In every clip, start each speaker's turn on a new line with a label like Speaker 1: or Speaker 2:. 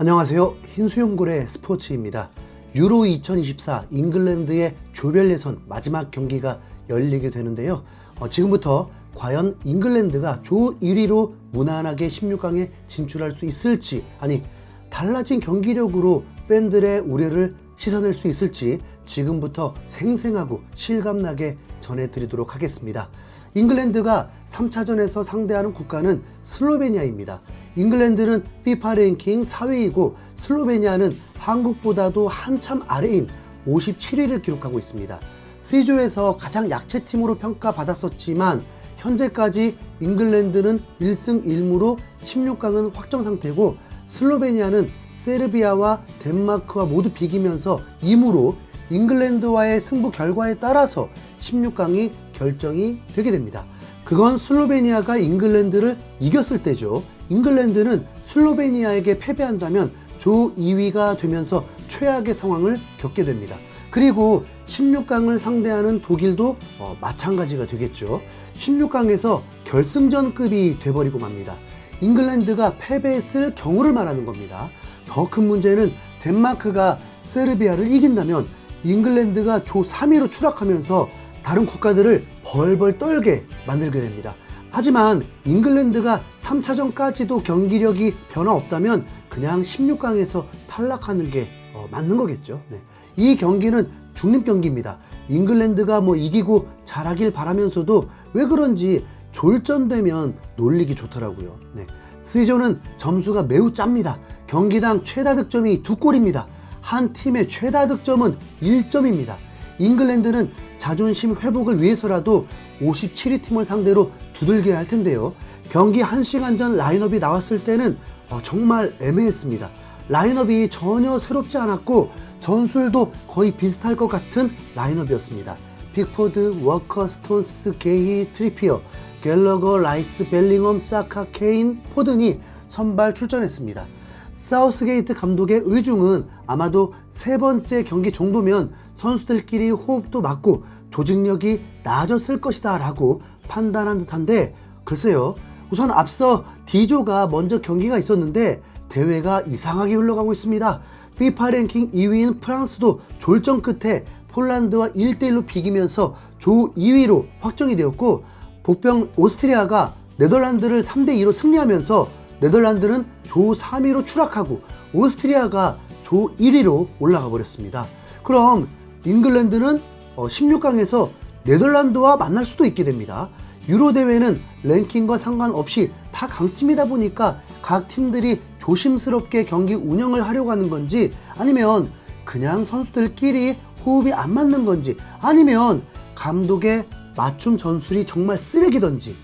Speaker 1: 안녕하세요. 흰수염고래 스포츠입니다. 유로 2024 잉글랜드의 조별 예선 마지막 경기가 열리게 되는데요. 지금부터 과연 잉글랜드가 조 1위로 무난하게 16강에 진출할 수 있을지, 아니 달라진 경기력으로 팬들의 우려를 씻어낼 수 있을지 지금부터 생생하고 실감나게 전해드리도록 하겠습니다. 잉글랜드가 3차전에서 상대하는 국가는 슬로베니아입니다. 잉글랜드는 FIFA 랭킹 4위이고 슬로베니아는 한국보다도 한참 아래인 57위를 기록하고 있습니다. C조에서 가장 약체팀으로 평가받았었지만 현재까지 잉글랜드는 1승 1무로 16강은 확정 상태고 슬로베니아는 세르비아와 덴마크와 모두 비기면서 2무로 잉글랜드와의 승부 결과에 따라서 16강이 결정이 되게 됩니다. 그건 슬로베니아가 잉글랜드를 이겼을 때죠. 잉글랜드는 슬로베니아에게 패배한다면 조 2위가 되면서 최악의 상황을 겪게 됩니다. 그리고 16강을 상대하는 독일도 마찬가지가 되겠죠. 16강에서 결승전급이 돼버리고 맙니다. 잉글랜드가 패배했을 경우를 말하는 겁니다. 더 큰 문제는 덴마크가 세르비아를 이긴다면 잉글랜드가 조 3위로 추락하면서 다른 국가들을 벌벌 떨게 만들게 됩니다. 하지만 잉글랜드가 3차전까지도 경기력이 변화 없다면 그냥 16강에서 탈락하는 게 맞는 거겠죠. 네. 이 경기는 중립 경기입니다. 잉글랜드가 이기고 잘하길 바라면서도 왜 그런지 졸전되면 놀리기 좋더라고요. 네. C조는 점수가 매우 짭니다. 경기당 최다 득점이 2골입니다. 한 팀의 최다 득점은 1점입니다. 잉글랜드는 자존심 회복을 위해서라도 57위 팀을 상대로 두들겨야 할 텐데요. 경기 1시간 전 라인업이 나왔을 때는 정말 애매했습니다. 라인업이 전혀 새롭지 않았고 전술도 거의 비슷할 것 같은 라인업이었습니다. 픽포드, 워커, 스톤스, 게히, 트리피어, 갤러거, 라이스, 벨링엄, 사카, 케인, 포든이 선발 출전했습니다. 사우스게이트 감독의 의중은 아마도 세 번째 경기 정도면 선수들끼리 호흡도 맞고 조직력이 나아졌을 것이다 라고 판단한 듯한데, 글쎄요, 우선 앞서 D조가 먼저 경기가 있었는데 대회가 이상하게 흘러가고 있습니다. FIFA 랭킹 2위인 프랑스도 졸전 끝에 폴란드와 1대1로 비기면서 조 2위로 확정이 되었고, 복병 오스트리아가 네덜란드를 3대2로 승리하면서 네덜란드는 조 3위로 추락하고 오스트리아가 조 1위로 올라가 버렸습니다. 그럼 잉글랜드는 16강에서 네덜란드와 만날 수도 있게 됩니다. 유로 대회는 랭킹과 상관없이 다 강팀이다 보니까 각 팀들이 조심스럽게 경기 운영을 하려고 하는 건지, 아니면 그냥 선수들끼리 호흡이 안 맞는 건지, 아니면 감독의 맞춤 전술이 정말 쓰레기던지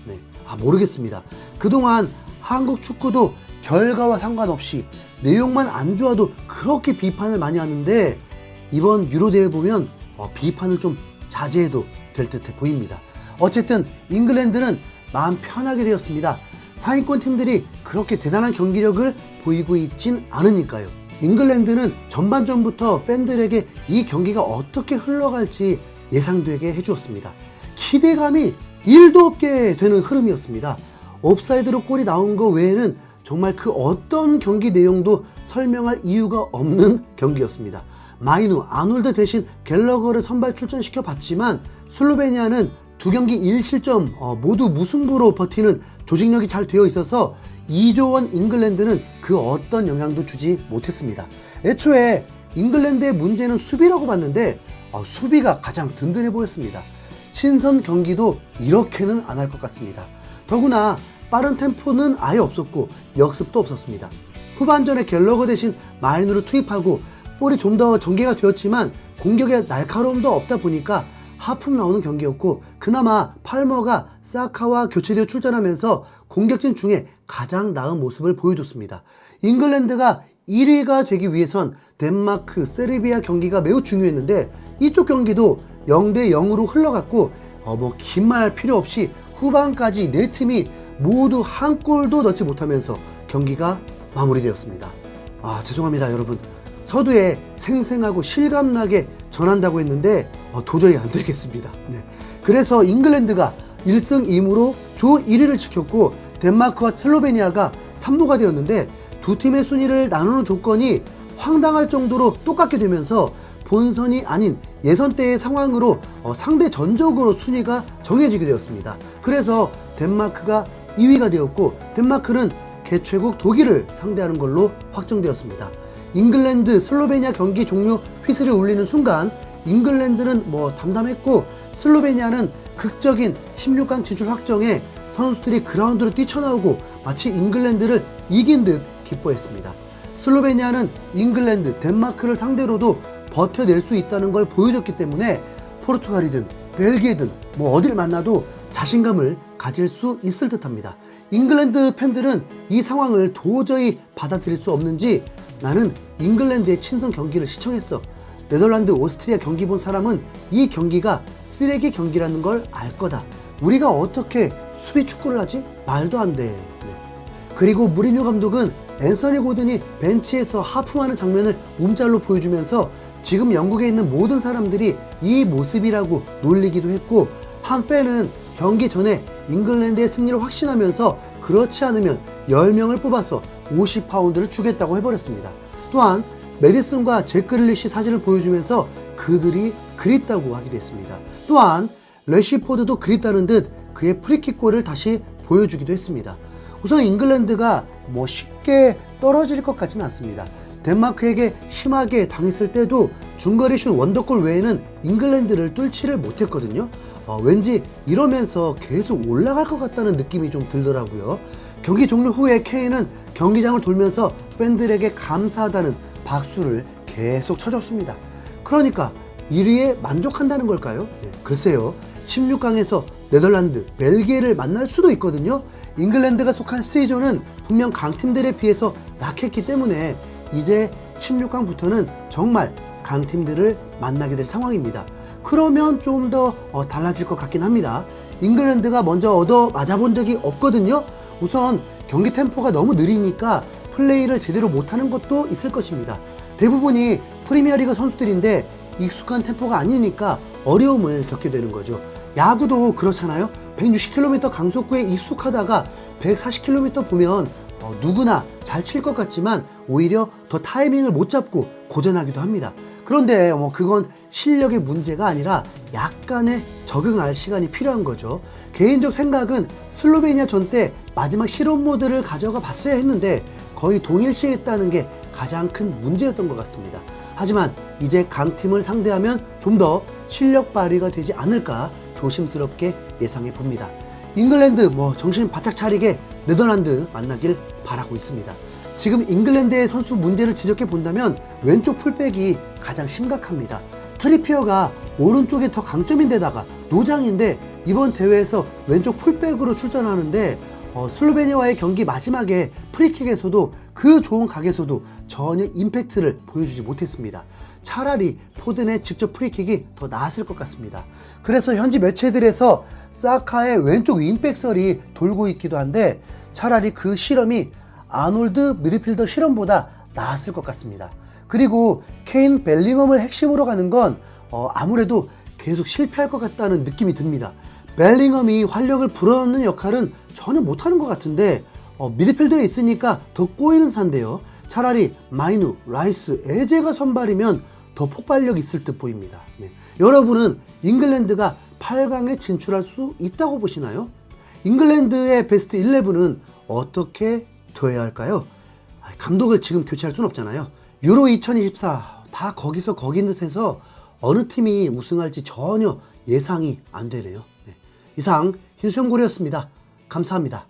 Speaker 1: 모르겠습니다. 그동안 한국 축구도 결과와 상관없이 내용만 안 좋아도 그렇게 비판을 많이 하는데 이번 유로 대회 보면 비판을 좀 자제해도 될 듯해 보입니다. 어쨌든 잉글랜드는 마음 편하게 되었습니다. 상위권 팀들이 그렇게 대단한 경기력을 보이고 있진 않으니까요. 잉글랜드는 전반전부터 팬들에게 이 경기가 어떻게 흘러갈지 예상되게 해주었습니다. 기대감이 1도 없게 되는 흐름이었습니다. 옵사이드로 골이 나온 거 외에는 정말 그 어떤 경기 내용도 설명할 이유가 없는 경기였습니다. 마이누, 아놀드 대신 갤러거를 선발 출전시켜 봤지만 슬로베니아는 두 경기 1실점 모두 무승부로 버티는 조직력이 잘 되어 있어서 2조원 잉글랜드는 그 어떤 영향도 주지 못했습니다. 애초에 잉글랜드의 문제는 수비라고 봤는데 수비가 가장 든든해 보였습니다. 친선 경기도 이렇게는 안 할 것 같습니다. 더구나 빠른 템포는 아예 없었고 역습도 없었습니다. 후반전에 갤러거 대신 마이누를 투입하고 볼이 좀 더 전개가 되었지만 공격에 날카로움도 없다 보니까 하품 나오는 경기였고, 그나마 팔머가 사카와 교체되어 출전하면서 공격진 중에 가장 나은 모습을 보여줬습니다. 잉글랜드가 1위가 되기 위해선 덴마크, 세르비아 경기가 매우 중요했는데 이쪽 경기도 0대 0으로 흘러갔고 긴 말 필요 없이 후반까지 네 팀이 모두 한 골도 넣지 못하면서 경기가 마무리되었습니다. 죄송합니다 여러분. 서두에 생생하고 실감나게 전한다고 했는데 도저히 안 되겠습니다. 그래서 잉글랜드가 1승 2무로 조 1위를 지켰고 덴마크와 슬로베니아가 3무가 되었는데 두 팀의 순위를 나누는 조건이 황당할 정도로 똑같게 되면서 본선이 아닌 예선 때의 상황으로 상대 전적으로 순위가 정해지게 되었습니다. 그래서 덴마크가 2위가 되었고 덴마크는 개최국 독일을 상대하는 걸로 확정되었습니다. 잉글랜드 슬로베니아 경기 종료 휘슬을 울리는 순간 잉글랜드는 담담했고 슬로베니아는 극적인 16강 진출 확정에 선수들이 그라운드로 뛰쳐나오고 마치 잉글랜드를 이긴 듯 기뻐했습니다. 슬로베니아는 잉글랜드, 덴마크를 상대로도 버텨낼 수 있다는 걸 보여줬기 때문에 포르투갈이든 벨기에든 어딜 만나도 자신감을 가질 수 있을 듯합니다. 잉글랜드 팬들은 이 상황을 도저히 받아들일 수 없는지 나는 잉글랜드의 친선 경기를 시청했어. 네덜란드, 오스트리아 경기 본 사람은 이 경기가 쓰레기 경기라는 걸 알 거다. 우리가 어떻게 수비 축구를 하지? 말도 안 돼. 그리고 무리뉴 감독은 앤서니 고든이 벤치에서 하품하는 장면을 움짤로 보여주면서 지금 영국에 있는 모든 사람들이 이 모습이라고 놀리기도 했고 한 팬은 경기 전에 잉글랜드의 승리를 확신하면서 그렇지 않으면 10명을 뽑아서 50파운드를 주겠다고 해버렸습니다. 또한 메디슨과 잭 그릴리시 사진을 보여주면서 그들이 그립다고 하기도 했습니다. 또한 래시포드도 그립다는 듯 그의 프리킥골을 다시 보여주기도 했습니다. 우선 잉글랜드가 쉽게 떨어질 것 같지는 않습니다. 덴마크에게 심하게 당했을 때도 중거리 슛 원더골 외에는 잉글랜드를 뚫지를 못했거든요. 왠지 이러면서 계속 올라갈 것 같다는 느낌이 좀 들더라고요. 경기 종료 후에 케인은 경기장을 돌면서 팬들에게 감사하다는 박수를 계속 쳐줬습니다. 그러니까 1위에 만족한다는 걸까요? 글쎄요. 16강에서 네덜란드, 벨기에를 만날 수도 있거든요. 잉글랜드가 속한 C조는 분명 강팀들에 비해서 약했기 때문에 이제 16강부터는 정말 강팀들을 만나게 될 상황입니다. 그러면 좀 더 달라질 것 같긴 합니다. 잉글랜드가 먼저 얻어 맞아본 적이 없거든요. 우선 경기 템포가 너무 느리니까 플레이를 제대로 못하는 것도 있을 것입니다. 대부분이 프리미어리그 선수들인데 익숙한 템포가 아니니까 어려움을 겪게 되는 거죠. 야구도 그렇잖아요. 160km 강속구에 익숙하다가 140km 보면 누구나 잘 칠 것 같지만 오히려 더 타이밍을 못 잡고 고전하기도 합니다. 그런데 그건 실력의 문제가 아니라 약간의 적응할 시간이 필요한 거죠. 개인적 생각은 슬로베니아 전 때 마지막 실험 모드를 가져가 봤어야 했는데 거의 동일시했다는 게 가장 큰 문제였던 것 같습니다. 하지만 이제 강팀을 상대하면 좀 더 실력 발휘가 되지 않을까 조심스럽게 예상해 봅니다. 잉글랜드 정신 바짝 차리게 네덜란드 만나길 바라고 있습니다. 지금 잉글랜드의 선수 문제를 지적해 본다면 왼쪽 풀백이 가장 심각합니다. 트리피어가 오른쪽에 더 강점인데다가 노장인데 이번 대회에서 왼쪽 풀백으로 출전하는데 슬로베니아와의 경기 마지막에 프리킥에서도 그 좋은 각에서도 전혀 임팩트를 보여주지 못했습니다. 차라리 포든의 직접 프리킥이 더 나았을 것 같습니다. 그래서 현지 매체들에서 사카의 왼쪽 윙백설이 돌고 있기도 한데 차라리 그 실험이 아놀드 미드필더 실험보다 나았을 것 같습니다. 그리고 케인 벨링엄을 핵심으로 가는 건 아무래도 계속 실패할 것 같다는 느낌이 듭니다. 벨링엄이 활력을 불어넣는 역할은 전혀 못하는 것 같은데 미드필더에 있으니까 더 꼬이는 산데요. 차라리 마이누, 라이스, 에제가 선발이면 더 폭발력 있을 듯 보입니다. 여러분은 잉글랜드가 8강에 진출할 수 있다고 보시나요? 잉글랜드의 베스트 11은 어떻게 되어야 할까요? 감독을 지금 교체할 순 없잖아요. 유로 2024 다 거기서 거기 듯해서 어느 팀이 우승할지 전혀 예상이 안 되네요. 이상 흰수염고래였습니다. 감사합니다.